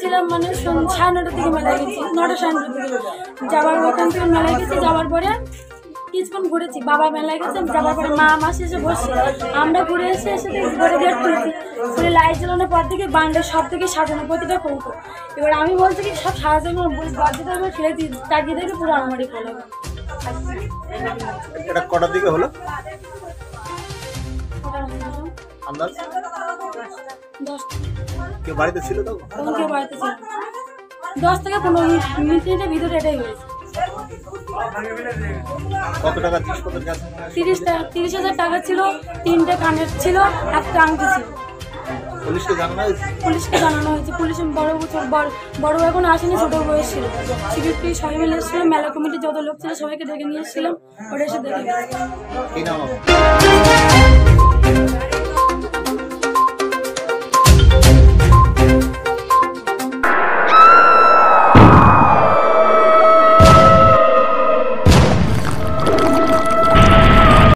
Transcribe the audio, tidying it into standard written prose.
গেছিলাম মানে 9:30টার দিকে মেলায় গেছি, 9টা 9:30টার দিকে যাওয়ার ওখান থেকে মেলায় গেছি। যাওয়ার পরে কিছুক্ষণ ঘুরেছি, বাবা মেলায় গেছে, যাওয়ার পরে মা মাসি এসে বসছে, আমরা ঘুরে এসে ঘরে গেট তুলেছি, ঘুরে লাইট জ্বালানোর পর থেকে বান্ডের সব থেকে সাজানো প্রতিটা কৌটো। এবার আমি বলছি কি সব সাজানো বাচ্চাটা আমি ফেলে দিই, তাকিয়ে দেখে পুরো আলমারি খোলা। এটা কটার দিকে হলো আন্দাজ? 10টা। কেউ বাড়িতে ছিল তখন? তখন কেউ বাড়িতে ছিল 10 থেকে 15 মিনিটের ভিতরে এটাই হয়েছে। কত টাকা জিনিসপত্র গেছে? 30,000 টাকা ছিল, 3টে কানের ছিল, একটা আংটি ছিল। পুলিশকে জানানো হয়েছে? পুলিশকে জানানো হয়েছে। পুলিশ বড় এখন আসেনি, ছোট বয়স ছিল। সিকিউরিটি সবাই মিলে এসেছিল, মেলা কমিটির যত লোক ছিল সবাইকে ডেকে নিয়ে এসেছিলাম, ওরা এসে দেখে গেছে। কি নাম?